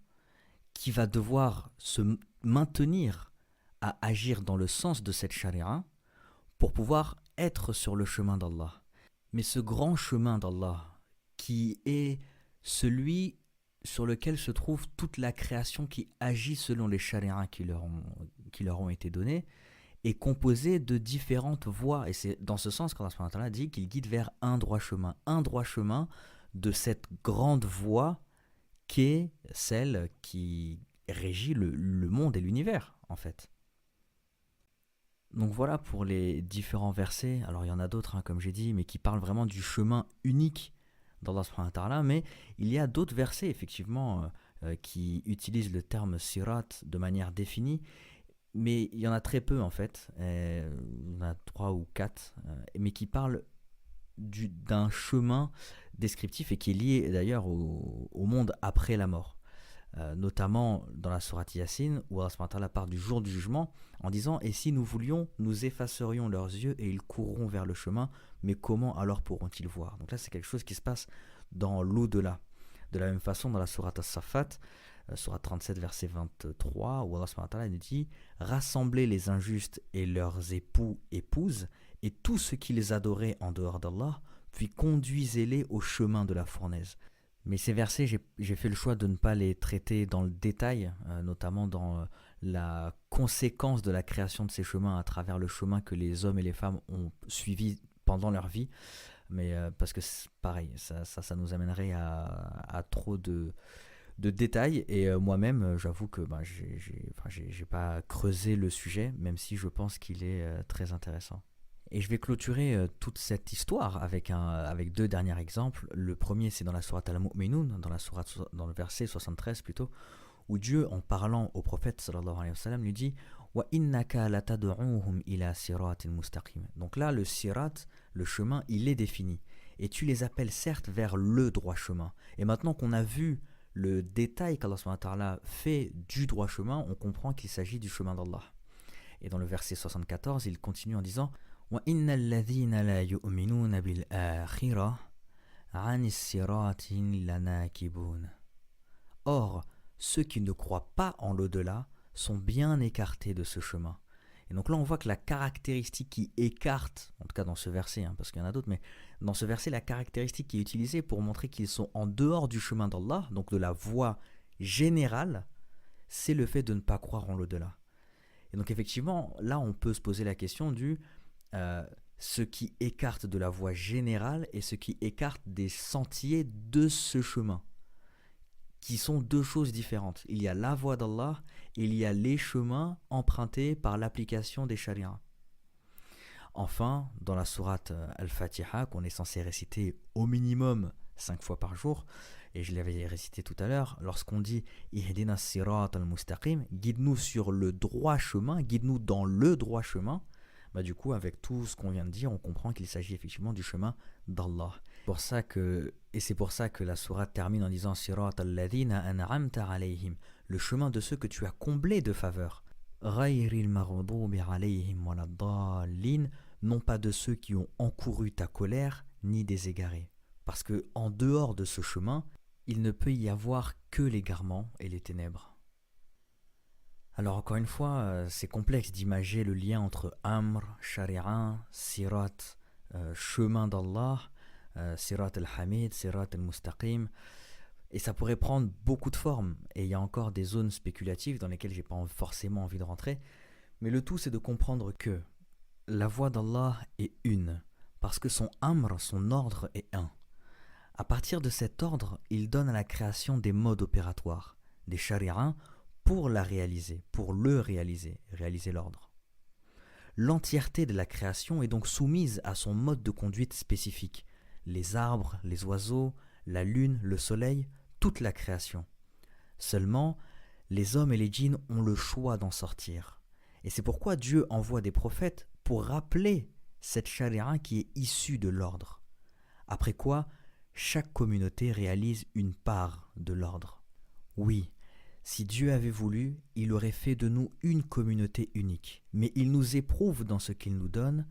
qui va devoir se maintenir à agir dans le sens de cette charia pour pouvoir être sur le chemin d'Allah. Mais ce grand chemin d'Allah, qui est celui sur lequel se trouve toute la création qui agit selon les shari'as qui leur ont été donnés, est composé de différentes voies. Et c'est dans ce sens qu'Allah subhanahu wa ta'ala dit qu'il guide vers un droit chemin de cette grande voie qu'est celle qui régit le monde et l'univers, en fait. Donc voilà pour les différents versets. Alors il y en a d'autres, hein, comme j'ai dit, mais qui parlent vraiment du chemin unique d'Allah subhanahu wa ta'ala. Mais il y a d'autres versets, effectivement, qui utilisent le terme sirat de manière définie. Mais il y en a très peu, en fait. Il y en a 3 ou 4, mais qui parlent d'un chemin descriptif et qui est lié d'ailleurs au monde après la mort. Notamment dans la sourate Yassine, où Allah subhanahu wa ta'ala parle du jour du jugement en disant « Et si nous voulions, nous effacerions leurs yeux et ils courront vers le chemin, mais comment alors pourront-ils voir ?» Donc là, c'est quelque chose qui se passe dans l'au-delà. De la même façon, dans la sourate As-Saffat, sourate 37, verset 23, où Allah subhanahu wa ta'ala nous dit « Rassemblez les injustes et leurs époux, épouses, et tous ceux qui les adoraient en dehors d'Allah, puis conduisez-les au chemin de la fournaise. » Mais ces versets, j'ai fait le choix de ne pas les traiter dans le détail, notamment dans la conséquence de la création de ces chemins à travers le chemin que les hommes et les femmes ont suivi pendant leur vie. Mais parce que c'est pareil, ça nous amènerait à trop de détails. Et moi-même, j'avoue que j'ai pas creusé le sujet, même si je pense qu'il est très intéressant. Et je vais clôturer toute cette histoire avec 2 derniers exemples. Le premier, c'est dans la sourate Al-Mu'minun, dans le verset 73 plutôt, où Dieu, en parlant au prophète sallallahu alayhi wa sallam, lui dit « Wa innaka latad'uhum ila siratin mustaqim » Donc là, le sirat, le chemin, il est défini. Et tu les appelles certes vers le droit chemin. Et maintenant qu'on a vu le détail qu'Allah subhanahu wa ta'ala fait du droit chemin, on comprend qu'il s'agit du chemin d'Allah. Et dans le verset 74, il continue en disant « وَإِنَّ الَّذِينَ لَا يُؤْمِنُونَ بِالْآخِرَةِ عَنِ الصِّرَاطِ لَنَاكِبُونَ » Or, ceux qui ne croient pas en l'au-delà sont bien écartés de ce chemin. Et donc là, on voit que la caractéristique qui écarte, en tout cas dans ce verset, hein, parce qu'il y en a d'autres, mais dans ce verset, la caractéristique qui est utilisée pour montrer qu'ils sont en dehors du chemin d'Allah, donc de la voie générale, c'est le fait de ne pas croire en l'au-delà. Et donc effectivement, là, on peut se poser la question du ce qui écarte de la voie générale et ce qui écarte des sentiers de ce chemin, qui sont 2 choses différentes. Il y a la voie d'Allah et il y a les chemins empruntés par l'application des shari'as. Enfin, dans la sourate Al-Fatiha, qu'on est censé réciter au minimum 5 fois par jour, et je l'avais récité tout à l'heure, lorsqu'on dit « Ihdina sirat al-mustaqim » guide-nous sur le droit chemin, guide-nous dans le droit chemin, du coup, avec tout ce qu'on vient de dire, on comprend qu'il s'agit effectivement du chemin d'Allah. C'est pour ça que la sourate termine en disant Sirat al-ladhina an'amta alayhim, le chemin de ceux que tu as comblés de faveur. Ghayril maghdubi alayhim waladdallin, non pas de ceux qui ont encouru ta colère, ni des égarés. Parce que en dehors de ce chemin, il ne peut y avoir que l'égarement et les ténèbres. Alors encore une fois, c'est complexe d'imager le lien entre Amr, Shari'a, Sirat, chemin d'Allah, Sirat al-Hamid, Sirat al-Mustaqim, et ça pourrait prendre beaucoup de formes, et il y a encore des zones spéculatives dans lesquelles j'ai pas forcément envie de rentrer, Mais le tout, c'est de comprendre que la voie d'Allah est une, parce que son amr, son ordre est un. À partir de cet ordre, il donne à la création des modes opératoires, des shari'as, pour la réaliser, pour le réaliser, réaliser l'ordre. L'entièreté de la création est donc soumise à son mode de conduite spécifique. Les arbres, les oiseaux, la lune, le soleil, toute la création. Seulement, les hommes et les djinns ont le choix d'en sortir. Et c'est pourquoi Dieu envoie des prophètes pour rappeler cette charia qui est issue de l'ordre. Après quoi, chaque communauté réalise une part de l'ordre. Oui, si Dieu avait voulu, il aurait fait de nous une communauté unique. Mais il nous éprouve dans ce qu'il nous donne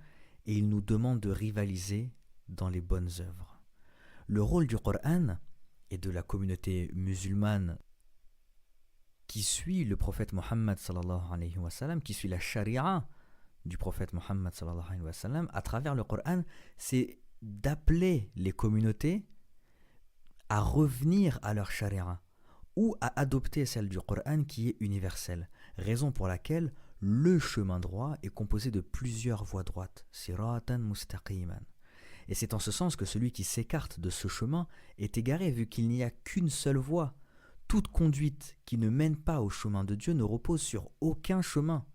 et il nous demande de rivaliser dans les bonnes œuvres. Le rôle du Coran et de la communauté musulmane qui suit le prophète Mohammed sallallahu alayhi wa sallam, qui suit la charia du prophète Mohammed sallallahu alayhi wa sallam, à travers le Coran, c'est d'appeler les communautés à revenir à leur charia ou à adopter celle du Coran qui est universelle, raison pour laquelle le chemin droit est composé de plusieurs voies droites, siratan mustaqiman. Et c'est en ce sens que celui qui s'écarte de ce chemin est égaré, vu qu'il n'y a qu'une seule voie. Toute conduite qui ne mène pas au chemin de Dieu ne repose sur aucun chemin,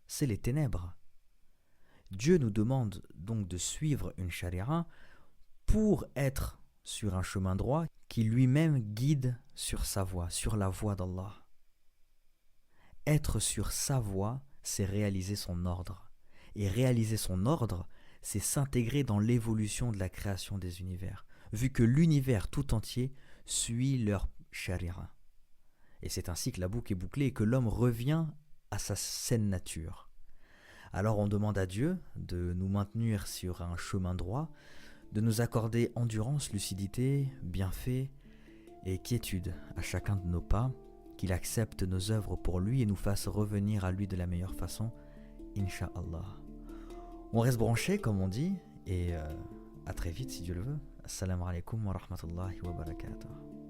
c'est les ténèbres. Dieu nous demande donc de suivre une charia pour être sur un chemin droit qui lui-même guide sur sa voie, sur la voie d'Allah. Être sur sa voie, c'est réaliser son ordre. Et réaliser son ordre, c'est s'intégrer dans l'évolution de la création des univers, vu que l'univers tout entier suit leur charia. Et c'est ainsi que la boucle est bouclée et que l'homme revient à sa saine nature. Alors on demande à Dieu de nous maintenir sur un chemin droit, de nous accorder endurance, lucidité, bienfait et quiétude à chacun de nos pas, qu'il accepte nos œuvres pour lui et nous fasse revenir à lui de la meilleure façon, Inch'Allah. On reste branché comme on dit et à très vite si Dieu le veut. Assalamu alaikum wa rahmatullahi wa barakatuh.